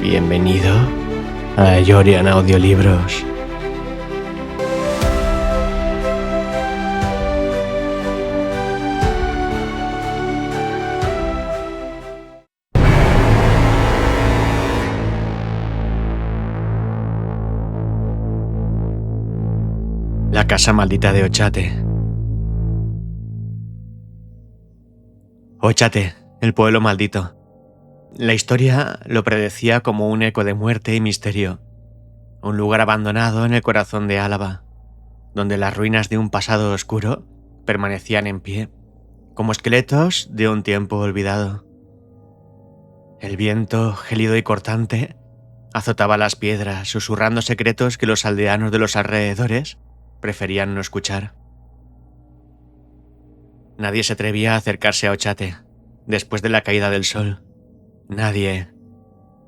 Bienvenido a Yorian Audiolibros. La casa maldita de Ochate. Ochate, el pueblo maldito. La historia lo predecía como un eco de muerte y misterio, un lugar abandonado en el corazón de Álava, donde las ruinas de un pasado oscuro permanecían en pie, como esqueletos de un tiempo olvidado. El viento, gélido y cortante, azotaba las piedras, susurrando secretos que los aldeanos de los alrededores preferían no escuchar. Nadie se atrevía a acercarse a Ochate después de la caída del sol. Nadie,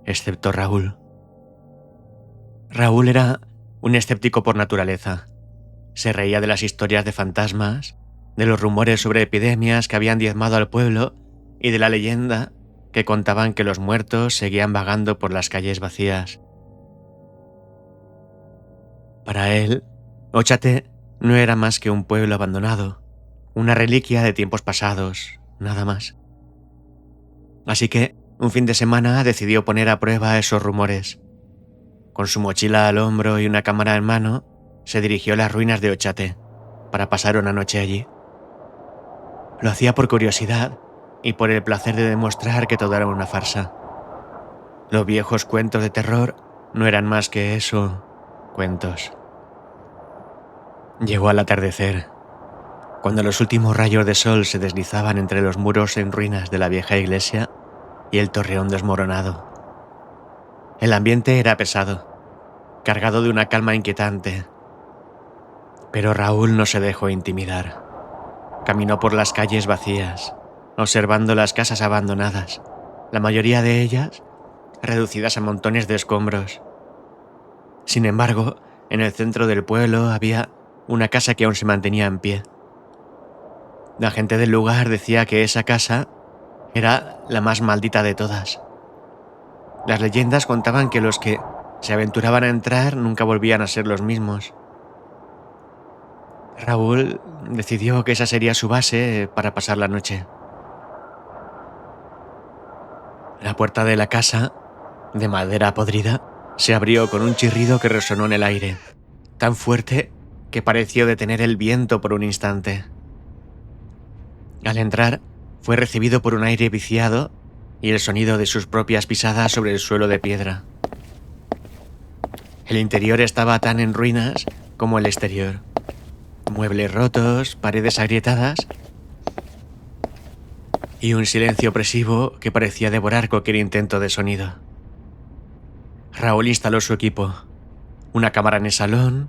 excepto Raúl. Raúl era un escéptico por naturaleza. Se reía de las historias de fantasmas, de los rumores sobre epidemias que habían diezmado al pueblo y de la leyenda que contaban que los muertos seguían vagando por las calles vacías. Para él, Ochate no era más que un pueblo abandonado, una reliquia de tiempos pasados, nada más. Así que, un fin de semana decidió poner a prueba esos rumores. Con su mochila al hombro y una cámara en mano, se dirigió a las ruinas de Ochate para pasar una noche allí. Lo hacía por curiosidad y por el placer de demostrar que todo era una farsa. Los viejos cuentos de terror no eran más que eso, cuentos. Llegó al atardecer, cuando los últimos rayos de sol se deslizaban entre los muros en ruinas de la vieja iglesia y el torreón desmoronado. El ambiente era pesado, cargado de una calma inquietante. Pero Raúl no se dejó intimidar. Caminó por las calles vacías, observando las casas abandonadas, la mayoría de ellas reducidas a montones de escombros. Sin embargo, en el centro del pueblo había una casa que aún se mantenía en pie. La gente del lugar decía que esa casa era la más maldita de todas. Las leyendas contaban que los que se aventuraban a entrar nunca volvían a ser los mismos. Raúl decidió que esa sería su base para pasar la noche. La puerta de la casa, de madera podrida, se abrió con un chirrido que resonó en el aire, tan fuerte que pareció detener el viento por un instante. Al entrar, fue recibido por un aire viciado y el sonido de sus propias pisadas sobre el suelo de piedra. El interior estaba tan en ruinas como el exterior. Muebles rotos, paredes agrietadas y un silencio opresivo que parecía devorar cualquier intento de sonido. Raúl instaló su equipo, una cámara en el salón,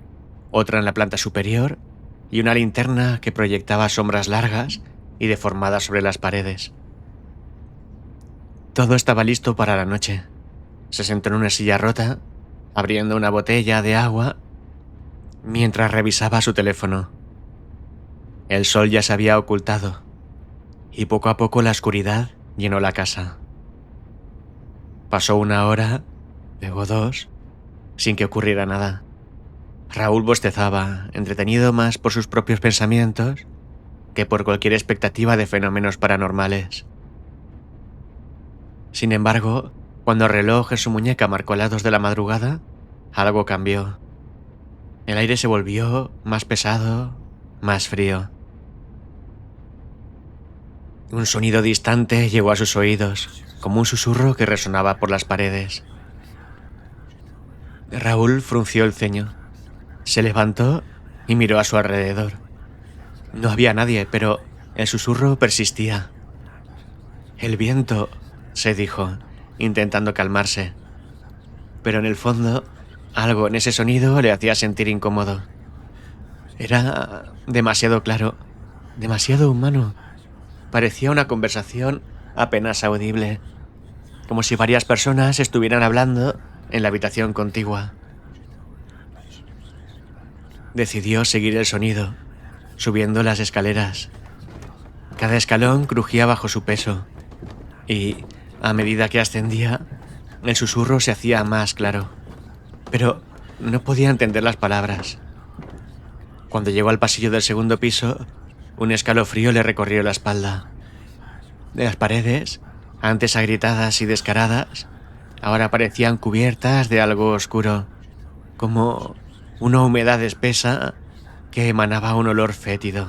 otra en la planta superior y una linterna que proyectaba sombras largas y deformadas sobre las paredes. Todo estaba listo para la noche. Se sentó en una silla rota, abriendo una botella de agua, mientras revisaba su teléfono. El sol ya se había ocultado, y poco a poco la oscuridad llenó la casa. Pasó una hora, luego 2, sin que ocurriera nada. Raúl bostezaba, entretenido más por sus propios pensamientos que por cualquier expectativa de fenómenos paranormales. Sin embargo, cuando el reloj en su muñeca marcó las 2 de la madrugada, algo cambió. El aire se volvió más pesado, más frío. Un sonido distante llegó a sus oídos, como un susurro que resonaba por las paredes. Raúl frunció el ceño. Se levantó y miró a su alrededor. No había nadie, pero el susurro persistía. El viento, se dijo, intentando calmarse. Pero en el fondo, algo en ese sonido le hacía sentir incómodo. Era demasiado claro, demasiado humano. Parecía una conversación apenas audible, como si varias personas estuvieran hablando en la habitación contigua. Decidió seguir el sonido, subiendo las escaleras. Cada escalón crujía bajo su peso, y, a medida que ascendía, El susurro se hacía más claro, pero no podía entender las palabras. Cuando llegó al pasillo del segundo piso, un escalofrío le recorrió la espalda. De las paredes, antes agrietadas y descaradas, ahora parecían cubiertas de algo oscuro, como una humedad espesa que emanaba un olor fétido.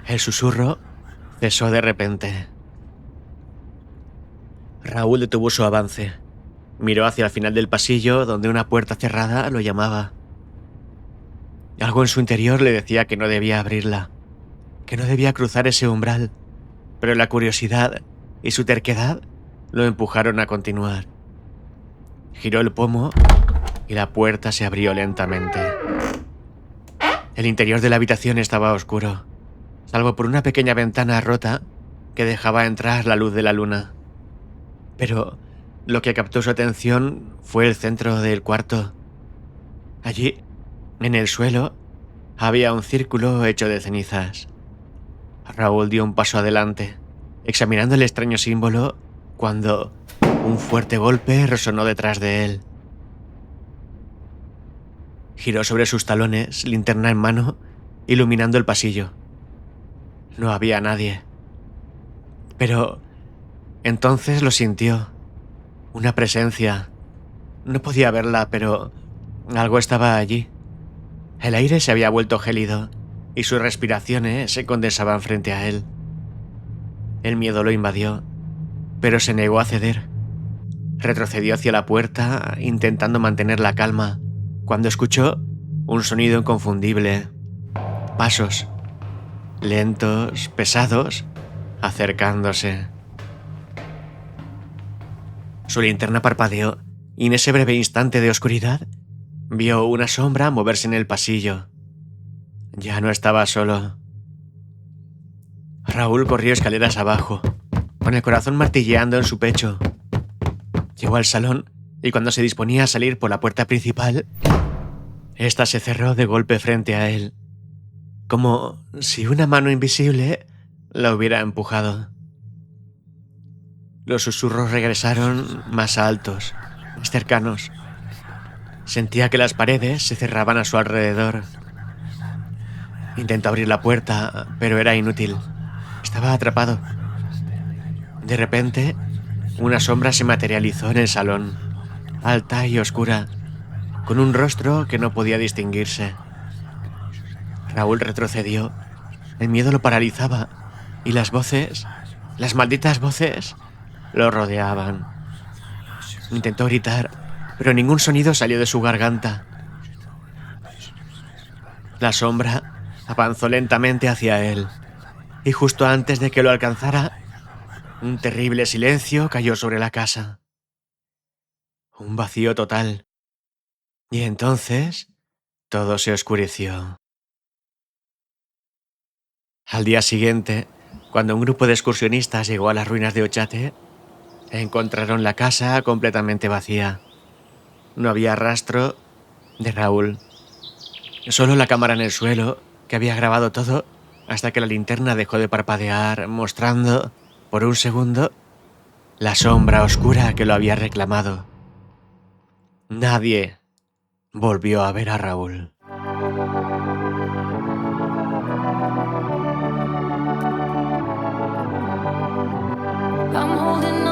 El susurro cesó de repente. Raúl detuvo su avance. Miró hacia el final del pasillo, donde una puerta cerrada lo llamaba. Algo en su interior le decía que no debía abrirla, que no debía cruzar ese umbral, pero la curiosidad y su terquedad lo empujaron a continuar. Giró el pomo y la puerta se abrió lentamente. El interior de la habitación estaba oscuro, salvo por una pequeña ventana rota que dejaba entrar la luz de la luna. Pero lo que captó su atención fue el centro del cuarto. Allí, en el suelo, había un círculo hecho de cenizas. Raúl dio un paso adelante, examinando el extraño símbolo, cuando un fuerte golpe resonó detrás de él. Giró sobre sus talones, linterna en mano, iluminando el pasillo. No había nadie. Pero entonces lo sintió. Una presencia. No podía verla, pero algo estaba allí. El aire se había vuelto gélido y sus respiraciones se condensaban frente a él. El miedo lo invadió, pero se negó a ceder. Retrocedió hacia la puerta, intentando mantener la calma, cuando escuchó un sonido inconfundible. Pasos, lentos, pesados, acercándose. Su linterna parpadeó y en ese breve instante de oscuridad vio una sombra moverse en el pasillo. Ya no estaba solo. Raúl corrió escaleras abajo, con el corazón martilleando en su pecho. Llegó al salón y cuando se disponía a salir por la puerta principal, esta se cerró de golpe frente a él, como si una mano invisible la hubiera empujado. Los susurros regresaron más altos, más cercanos. Sentía que las paredes se cerraban a su alrededor. Intentó abrir la puerta, pero era inútil. Estaba atrapado. De repente, una sombra se materializó en el salón, alta y oscura, con un rostro que no podía distinguirse. Raúl retrocedió. El miedo lo paralizaba y las voces, las malditas voces, lo rodeaban. Intentó gritar, pero ningún sonido salió de su garganta. La sombra avanzó lentamente hacia él, y justo antes de que lo alcanzara, un terrible silencio cayó sobre la casa. Un vacío total. Y entonces, todo se oscureció. Al día siguiente, cuando un grupo de excursionistas llegó a las ruinas de Ochate, encontraron la casa completamente vacía. No había rastro de Raúl. Solo la cámara en el suelo, que había grabado todo, hasta que la linterna dejó de parpadear, mostrando, por un segundo, la sombra oscura que lo había reclamado. Nadie volvió a ver a Raúl. I'm holding